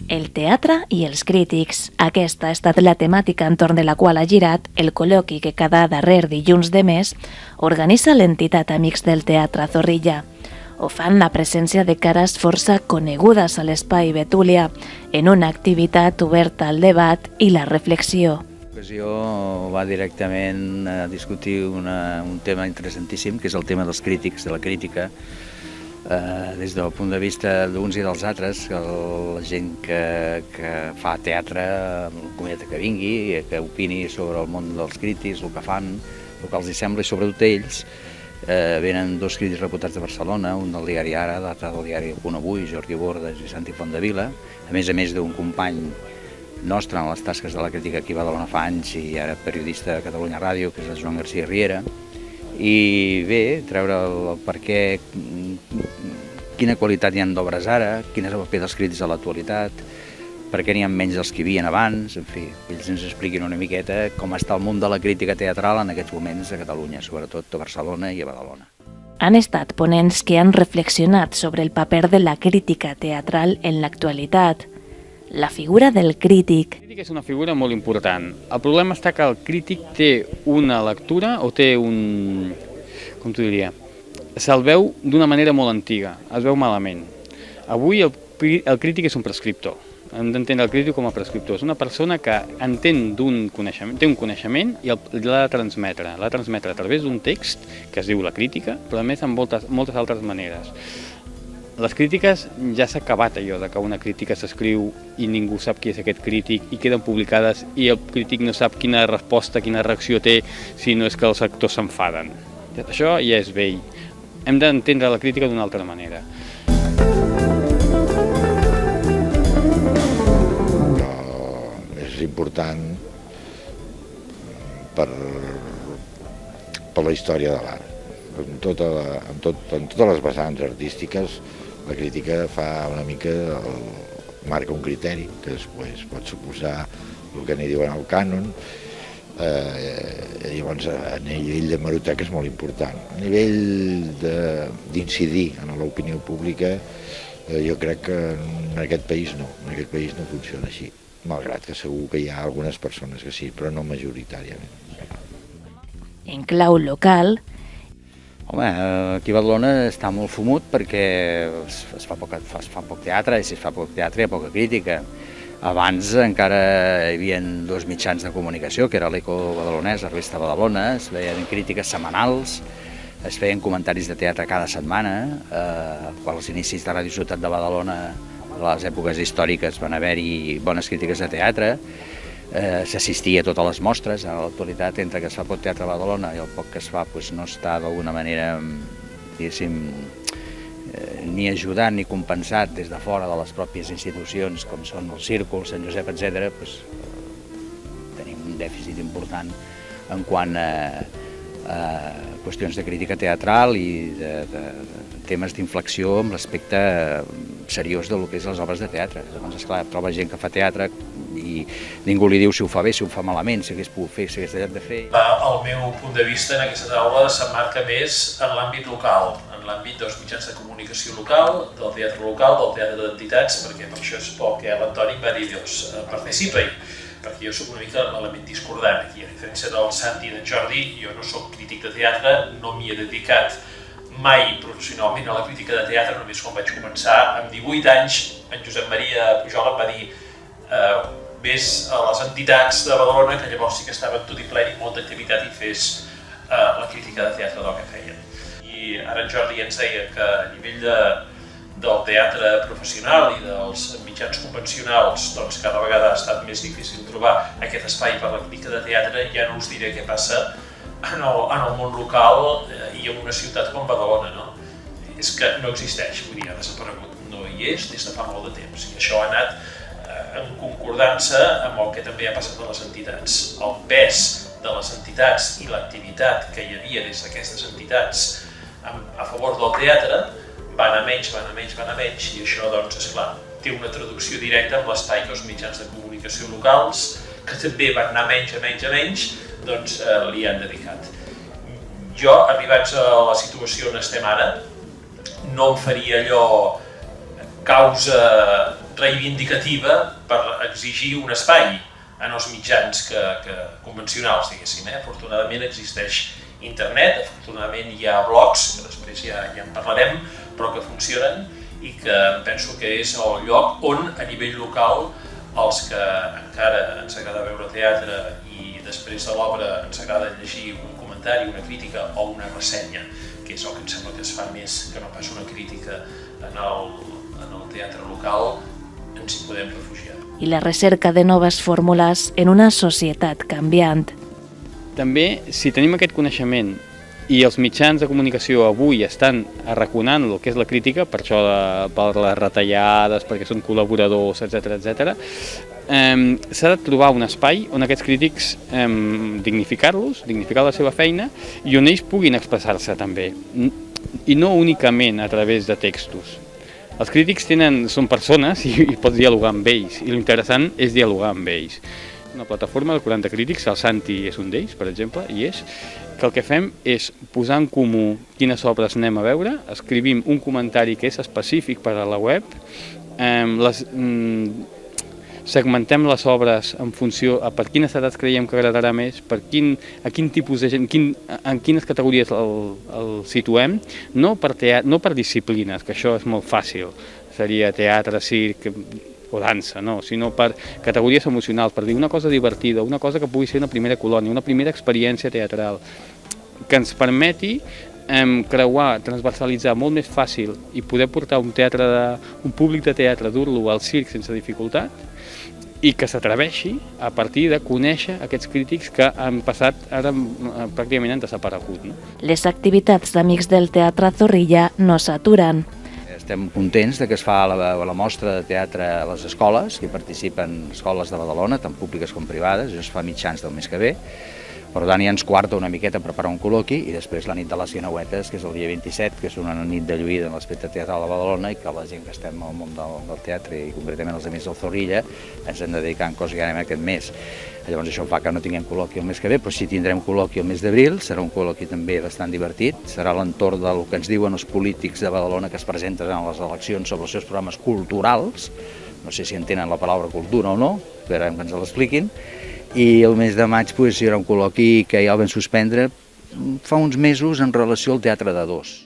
El teatre i els crítics. Aquesta ha estat la temàtica entorn de la qual ha girat el col·loqui que cada darrer dilluns de mes organitza l'entitat Amics del Teatre Zorrilla. Ho fan la presència de cares força conegudes a l'Espai Betúlia en una activitat oberta al debat i la reflexió. L'ocasió va directament a discutir un tema interessantíssim, que és el tema dels crítics, de la crítica, des del punt de vista d'uns i dels altres, la gent que fa teatre, la comunitat que vingui, que opini sobre el món dels crítics, el que fan, el que els sembla, i sobretot ells. Venen dos crítics reputats de Barcelona, un del diari Ara, l'altre del diari El Punt Avui, Jordi Bordes i Santi Fontdevila, a més d'un company nostre en les tasques de la crítica aquí a Badalona fa anys i ara periodista de Catalunya Ràdio, que és el Joan García Riera. I bé, treure el per què, quina qualitat hi ha d'obres ara, quin és el paper dels crítics a l'actualitat, per què n'hi ha menys dels que hi havia abans, en fi, ells ens expliquin una miqueta com està el món de la crítica teatral en aquests moments a Catalunya, sobretot a Barcelona i a Badalona. Han estat ponents que han reflexionat sobre el paper de la crítica teatral en l'actualitat. La figura del crític. El crític és una figura molt important. El problema està que el crític té una lectura o té un... com t'ho diria? Se'l veu d'una manera molt antiga, es veu malament. Avui el crític és un prescriptor. Hem d'entendre el crític com a prescriptor. És una persona que entén d'un coneixement, té un coneixement i l'ha de transmetre. L'ha de transmetre a través d'un text que es diu la crítica, però a més en moltes altres maneres. Les crítiques ja s'ha acabat allò de que una crítica s'escriu i ningú sap qui és aquest crític i queden publicades i el crític no sap quina resposta, quina reacció té, si no és que els actors s'enfaden. Això ja és vell. Hem d'entendre la crítica d'una altra manera. És important per la història de l'art. En totes les vessants artístiques, la crítica fa una mica, marca un criteri, que després pot suposar el que n'hi diuen el cànon. Llavors, a nivell d'hemeroteca és molt important. A nivell d'incidir en l'opinió pública, jo crec que en aquest país no funciona així, malgrat que segur que hi ha algunes persones que sí, però no majoritàriament. En clau local... Home, aquí a Badalona està molt fumut perquè es fa poc teatre, i si es fa poc teatre hi ha poca crítica. Abans encara hi havia dos mitjans de comunicació, que era l'Eco Badalonès, la revista Badalona, es feien crítiques setmanals, es feien comentaris de teatre cada setmana, als inicis de Ràdio Ciutat de Badalona, a les èpoques històriques, van haver-hi bones crítiques de teatre, s'assistia a totes les mostres. A l'actualitat, entre que es fa poc teatre a Badalona i el poc que es fa no està d'alguna manera, diguéssim, ni ajudat ni compensat des de fora de les pròpies institucions com són el Círcul, Sant Josep, etc. Tenim un dèficit important en quant a qüestions de crítica teatral i de temes d'inflexió amb l'aspecte seriós del que és les obres de teatre. Llavors, esclar, troba gent que fa teatre i ningú li diu si ho fa bé, si ho fa malament, si hagués pogut fer, si hagués deixat de fer. El meu punt de vista en aquesta taula s'emmarca més en l'àmbit local, en l'àmbit dels mitjans de comunicació local, del teatre local, del teatre d'entitats, perquè per això és pel que l'Antoni va dir, participa-hi, perquè jo soc una mica l'element discordant aquí. A diferència del Santi i d'en Jordi, jo no soc crític de teatre, no m'hi he dedicat mai professionalment a la crítica de teatre, només quan vaig començar, amb 18 anys, en Josep Maria Pujol em va dir vés a les entitats de Badalona, que llavors sí que estaven tot i ple i molta activitat, i fes la crítica de teatre del que feien. I ara en Jordi ens deia que a nivell del teatre professional i dels mitjans convencionals, doncs cada vegada ha estat més difícil trobar aquest espai per la crítica de teatre. Ja no us diré què passa en el món local i en una ciutat com Badalona, no? És que no existeix, vull dir, ha desaparegut, no hi és des de fa molt de temps, i això ha anat en concordança amb el que també ha passat a les entitats. El pes de les entitats i l'activitat que hi havia des d'aquestes entitats a favor del teatre va anar menys, i això, doncs, esclar, té una traducció directa amb l'espai dels mitjans de comunicació locals, que també van anar menys, doncs, li han dedicat. Jo, arribats a la situació on estem ara, no em faria allò causa reivindicativa per exigir un espai en els mitjans convencionals, diguéssim. Afortunadament existeix internet, afortunadament hi ha blogs, que després ja en parlarem, però que funcionen i que penso que és el lloc on, a nivell local, els que encara ens agrada veure teatre i després de l'obra ens agrada llegir un comentari, una crítica o una ressenya, que és el que em sembla que es fa més que no pas una crítica en el teatre local, ens hi podem refugiar. I la recerca de noves fórmules en una societat canviant. També, si tenim aquest coneixement i els mitjans de comunicació avui estan arraconant el que és la crítica, per això per les retallades, perquè són col·laboradors, etc., s'ha de trobar un espai on aquests crítics dignificar-los, dignificar la seva feina i on ells puguin expressar-se també, i no únicament a través de textos. Els crítics són persones i pots dialogar amb ells, i l'interessant és dialogar amb ells. Una plataforma de 40 crítics, el Santi és un d'ells, per exemple, i és que el que fem és posar en comú quines obres anem a veure, escrivim un comentari que és específic per a la web, segmentem les obres en funció a per quines edats creiem que agradarà més, a quin tipus de gent, en quines categories el situem, no per disciplines, que això és molt fàcil, seria teatre, circ o dansa, no, sinó per categories emocionals, per dir una cosa divertida, una cosa que pugui ser una primera colònia, una primera experiència teatral, que ens permeti creuar, transversalitzar molt més fàcil i poder portar un públic de teatre, dur-lo al circ sense dificultat, i que s'atreveixi a partir de conèixer aquests crítics que han passat, ara pràcticament han desaparegut. Les activitats d'Amics del Teatre Zorrilla no s'aturen. Estem contents que es fa la mostra de teatre a les escoles, que hi participen escoles de Badalona, tant públiques com privades, això es fa mitjans del mes que ve. Per tant, ja ens quarta una miqueta preparar un col·loqui i després la nit de les Guineuetes, que és el dia 27, que és una nit de lluïda en l'aspecte teatral de Badalona i que la gent que estem al món del teatre i concretament els Amics del Zorrilla ens hem de dedicar en cos i ànima aquest mes. Llavors això fa que no tinguem col·loqui el mes que ve, però sí tindrem col·loqui el mes d'abril, serà un col·loqui també bastant divertit, serà a l'entorn del que ens diuen els polítics de Badalona que es presenten a les eleccions sobre els seus programes culturals, no sé si entenen la paraula cultura o no, esperem que ens l'expliquin, i el mes de maig hi haurà un col·loqui que ja el vam suspendre fa uns mesos en relació al teatre de dos.